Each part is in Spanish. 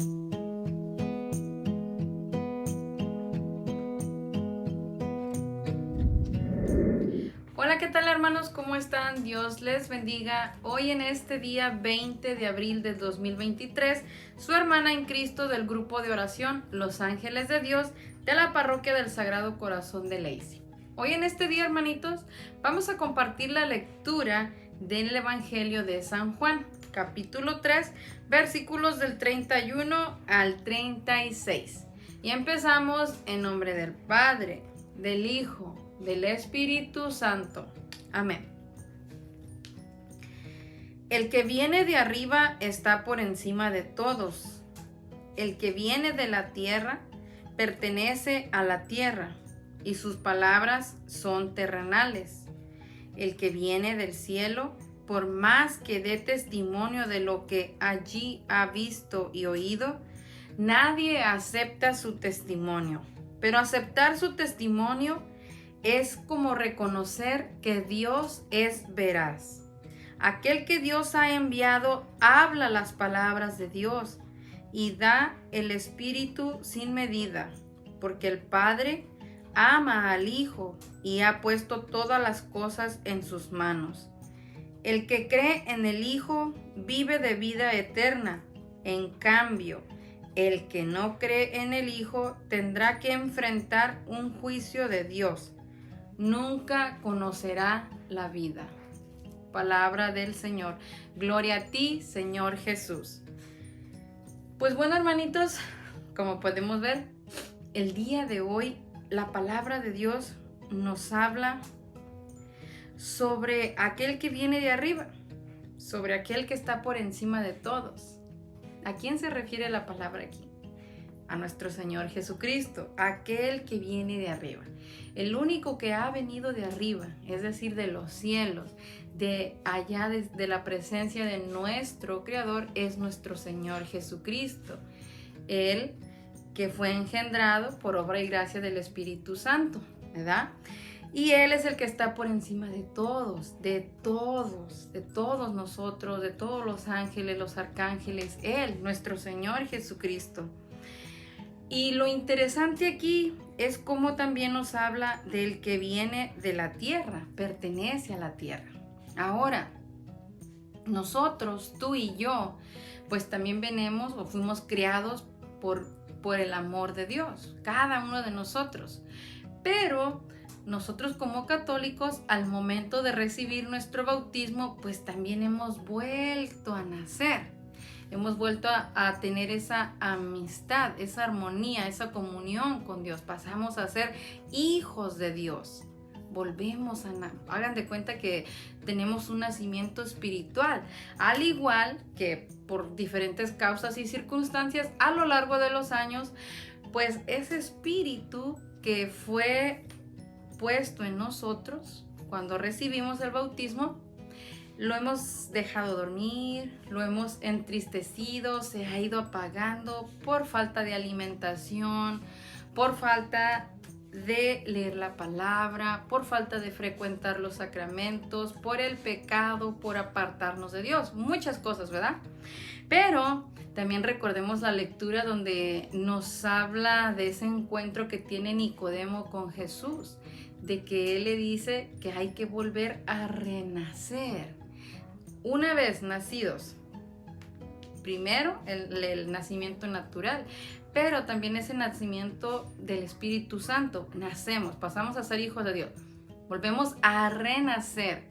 Hola, ¿qué tal hermanos? ¿Cómo están? Dios les bendiga. Hoy en este día 20 de abril del 2023, su hermana en Cristo del grupo de oración Los Ángeles de Dios de la Parroquia del Sagrado Corazón de Lacey. Hoy en este día, hermanitos, vamos a compartir la lectura del Evangelio de San Juan, capítulo 3, versículos del 31 al 36. Y empezamos en nombre del Padre, del Hijo, del Espíritu Santo. Amén. El que viene de arriba está por encima de todos. El que viene de la tierra pertenece a la tierra, y sus palabras son terrenales. El que viene del cielo, por más que dé testimonio de lo que allí ha visto y oído, nadie acepta su testimonio. Pero aceptar su testimonio es como reconocer que Dios es veraz. Aquel que Dios ha enviado habla las palabras de Dios y da el Espíritu sin medida, porque el Padre ama al Hijo y ha puesto todas las cosas en sus manos. El que cree en el Hijo vive de vida eterna. En cambio, el que no cree en el Hijo tendrá que enfrentar un juicio de Dios. Nunca conocerá la vida. Palabra del Señor. Gloria a ti, Señor Jesús. Pues bueno, hermanitos, como podemos ver, el día de hoy la palabra de Dios nos habla sobre aquel que viene de arriba, sobre aquel que está por encima de todos. ¿A quién se refiere la palabra aquí? A nuestro Señor Jesucristo, aquel que viene de arriba. El único que ha venido de arriba, es decir, de los cielos, de allá de la presencia de nuestro Creador, es nuestro Señor Jesucristo. Él que fue engendrado por obra y gracia del Espíritu Santo, ¿verdad? Y Él es el que está por encima de todos, de todos nosotros, de todos los ángeles, los arcángeles, Él, nuestro Señor Jesucristo. Y lo interesante aquí es cómo también nos habla del que viene de la tierra, pertenece a la tierra. Ahora, nosotros, tú y yo, pues también venimos o fuimos criados por el amor de Dios, cada uno de nosotros. Pero nosotros como católicos, al momento de recibir nuestro bautismo, pues también hemos vuelto a nacer. Hemos vuelto a tener esa amistad, esa armonía, esa comunión con Dios. Pasamos a ser hijos de Dios. Volvemos hagan de cuenta que tenemos un nacimiento espiritual, al igual que por diferentes causas y circunstancias a lo largo de los años, pues ese espíritu que fue puesto en nosotros cuando recibimos el bautismo, lo hemos dejado dormir, lo hemos entristecido, se ha ido apagando por falta de alimentación, por falta de leer la palabra, por falta de frecuentar los sacramentos, por el pecado, por apartarnos de Dios. Muchas cosas, ¿verdad? Pero también recordemos la lectura donde nos habla de ese encuentro que tiene Nicodemo con Jesús, de que Él le dice que hay que volver a renacer. Una vez nacidos, primero el nacimiento natural, pero también ese nacimiento del Espíritu Santo. Nacemos, pasamos a ser hijos de Dios, volvemos a renacer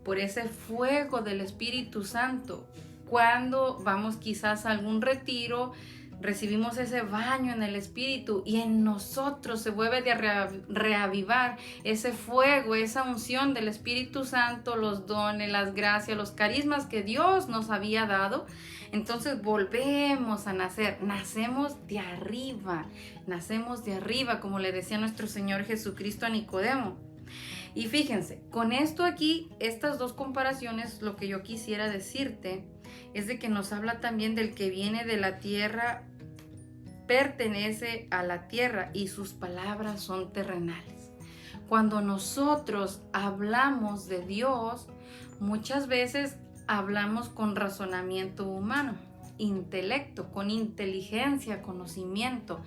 por ese fuego del Espíritu Santo. Cuando vamos quizás a algún retiro, recibimos ese baño en el Espíritu y en nosotros se vuelve a reavivar ese fuego, esa unción del Espíritu Santo, los dones, las gracias, los carismas que Dios nos había dado. Entonces volvemos a nacer, nacemos de arriba, como le decía nuestro Señor Jesucristo a Nicodemo. Y fíjense, con esto aquí, estas dos comparaciones, lo que yo quisiera decirte es de que nos habla también del que viene de la tierra, pertenece a la tierra y sus palabras son terrenales. Cuando nosotros hablamos de Dios, muchas veces hablamos con razonamiento humano intelecto, con inteligencia, conocimiento,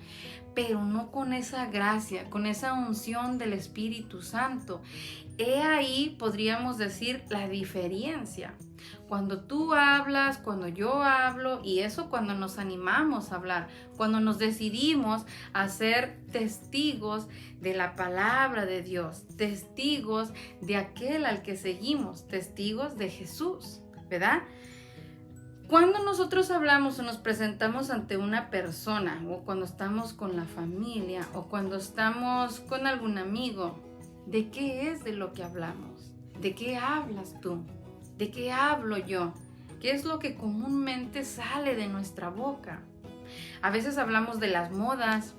pero no con esa gracia, con esa unción del Espíritu Santo. He ahí, podríamos decir, la diferencia. Cuando tú hablas, cuando yo hablo, y eso cuando nos animamos a hablar, cuando nos decidimos a ser testigos de la palabra de Dios, testigos de aquel al que seguimos, testigos de Jesús, ¿verdad? Cuando nosotros hablamos o nos presentamos ante una persona, o cuando estamos con la familia, o cuando estamos con algún amigo, ¿de qué es de lo que hablamos? ¿De qué hablas tú? ¿De qué hablo yo? ¿Qué es lo que comúnmente sale de nuestra boca? A veces hablamos de las modas,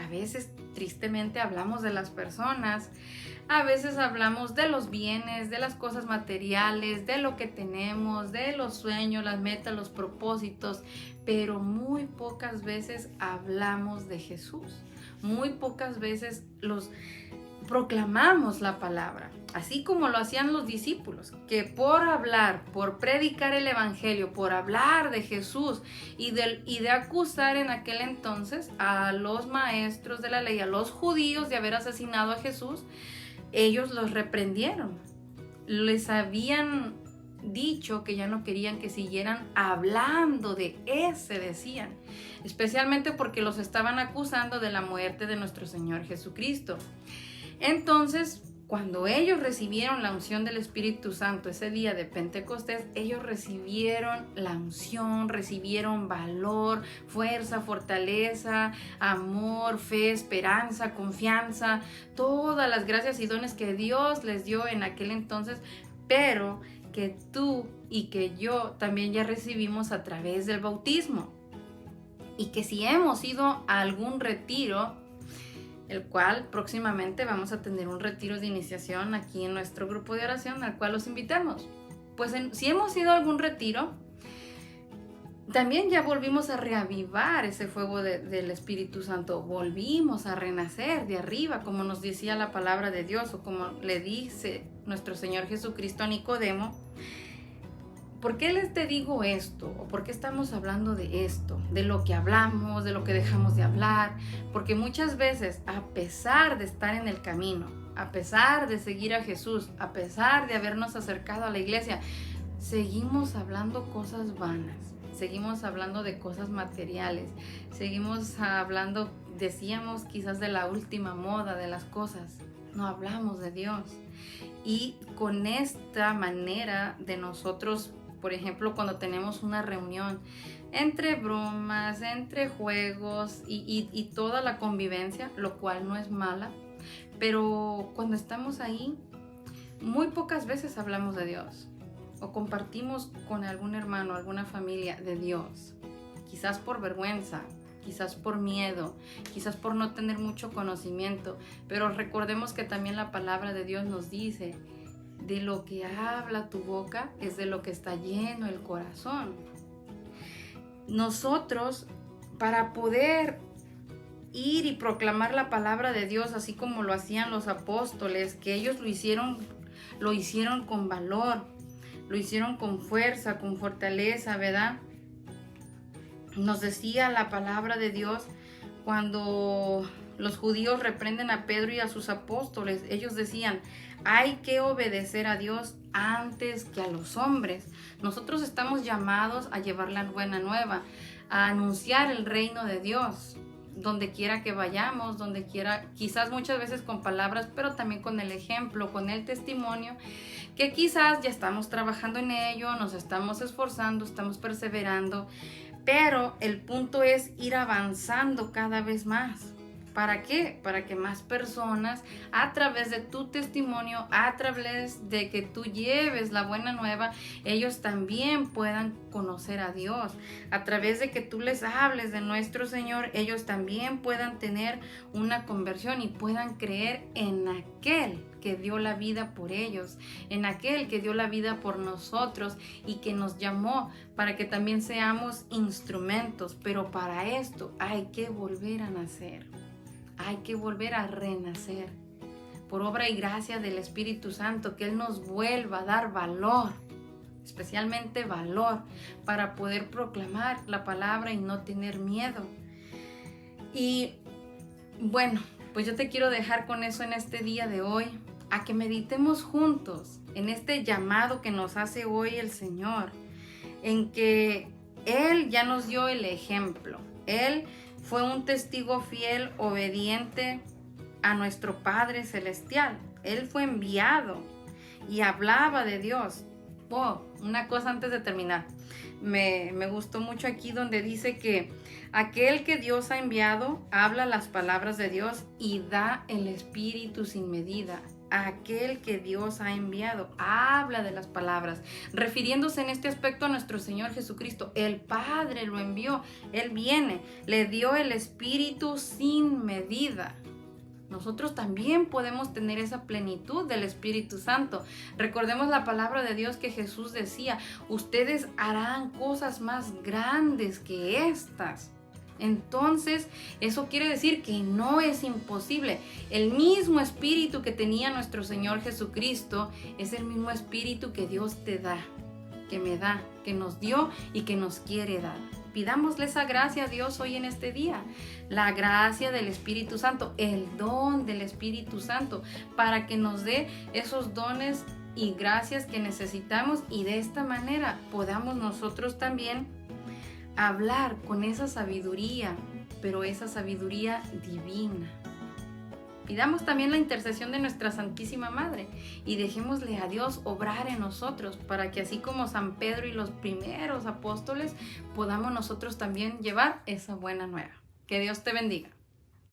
a veces tristemente hablamos de las personas, a veces hablamos de los bienes, de las cosas materiales, de lo que tenemos, de los sueños, las metas, los propósitos, pero muy pocas veces hablamos de Jesús. Muy pocas veces proclamamos la palabra, así como lo hacían los discípulos, que por hablar, por predicar el evangelio, por hablar de Jesús y de acusar en aquel entonces a los maestros de la ley, a los judíos de haber asesinado a Jesús, ellos los reprendieron. Les habían dicho que ya no querían que siguieran hablando de ese, decían, especialmente porque los estaban acusando de la muerte de nuestro Señor Jesucristo. Entonces, cuando ellos recibieron la unción del Espíritu Santo ese día de Pentecostés, ellos recibieron la unción, recibieron valor, fuerza, fortaleza, amor, fe, esperanza, confianza, todas las gracias y dones que Dios les dio en aquel entonces, pero que tú y que yo también ya recibimos a través del bautismo. Y que si hemos ido a algún retiro, el cual próximamente vamos a tener un retiro de iniciación aquí en nuestro grupo de oración, al cual los invitamos. Pues si hemos ido a algún retiro, también ya volvimos a reavivar ese fuego del Espíritu Santo, volvimos a renacer de arriba, como nos decía la palabra de Dios, o como le dice nuestro Señor Jesucristo a Nicodemo. ¿Por qué te digo esto? ¿O por qué estamos hablando de esto? De lo que hablamos, de lo que dejamos de hablar. Porque muchas veces, a pesar de estar en el camino, a pesar de seguir a Jesús, a pesar de habernos acercado a la iglesia, seguimos hablando cosas vanas. Seguimos hablando de cosas materiales. Seguimos hablando, decíamos, quizás de la última moda de las cosas. No hablamos de Dios. Y con esta manera de nosotros, por ejemplo, cuando tenemos una reunión, entre bromas, entre juegos y toda la convivencia, lo cual no es mala, pero cuando estamos ahí, muy pocas veces hablamos de Dios o compartimos con algún hermano, alguna familia de Dios, quizás por vergüenza, quizás por miedo, quizás por no tener mucho conocimiento, pero recordemos que también la palabra de Dios nos dice: de lo que habla tu boca es de lo que está lleno el corazón. Nosotros, para poder ir y proclamar la palabra de Dios, así como lo hacían los apóstoles, que ellos lo hicieron con valor, lo hicieron con fuerza, con fortaleza, ¿verdad? Nos decía la palabra de Dios cuando los judíos reprenden a Pedro y a sus apóstoles. Ellos decían: hay que obedecer a Dios antes que a los hombres. Nosotros estamos llamados a llevar la buena nueva, a anunciar el reino de Dios, donde quiera que vayamos, donde quiera, quizás muchas veces con palabras, pero también con el ejemplo, con el testimonio, que quizás ya estamos trabajando en ello, nos estamos esforzando, estamos perseverando, pero el punto es ir avanzando cada vez más. ¿Para qué? Para que más personas, a través de tu testimonio, a través de que tú lleves la buena nueva, ellos también puedan conocer a Dios. A través de que tú les hables de nuestro Señor, ellos también puedan tener una conversión y puedan creer en aquel que dio la vida por ellos, en aquel que dio la vida por nosotros y que nos llamó para que también seamos instrumentos. Pero para esto hay que volver a nacer. Hay que volver a renacer por obra y gracia del Espíritu Santo, que Él nos vuelva a dar valor, especialmente valor para poder proclamar la palabra y no tener miedo. Y bueno, pues yo te quiero dejar con eso en este día de hoy, a que meditemos juntos en este llamado que nos hace hoy el Señor, en que Él ya nos dio el ejemplo. Él fue un testigo fiel, obediente a nuestro Padre Celestial. Él fue enviado y hablaba de Dios. Oh, una cosa antes de terminar. Me gustó mucho aquí donde dice que aquel que Dios ha enviado habla las palabras de Dios y da el Espíritu sin medida. Aquel que Dios ha enviado habla de las palabras, refiriéndose en este aspecto a nuestro Señor Jesucristo. El Padre lo envió, Él viene, le dio el Espíritu sin medida. Nosotros también podemos tener esa plenitud del Espíritu Santo. Recordemos la palabra de Dios que Jesús decía: ustedes harán cosas más grandes que estas. Entonces, eso quiere decir que no es imposible. El mismo Espíritu que tenía nuestro Señor Jesucristo es el mismo Espíritu que Dios te da, que me da, que nos dio y que nos quiere dar. Pidámosle esa gracia a Dios hoy en este día, la gracia del Espíritu Santo, el don del Espíritu Santo, para que nos dé esos dones y gracias que necesitamos, y de esta manera podamos nosotros también hablar con esa sabiduría, pero esa sabiduría divina. Pidamos también la intercesión de nuestra Santísima Madre y dejémosle a Dios obrar en nosotros, para que así como San Pedro y los primeros apóstoles, podamos nosotros también llevar esa buena nueva. Que Dios te bendiga.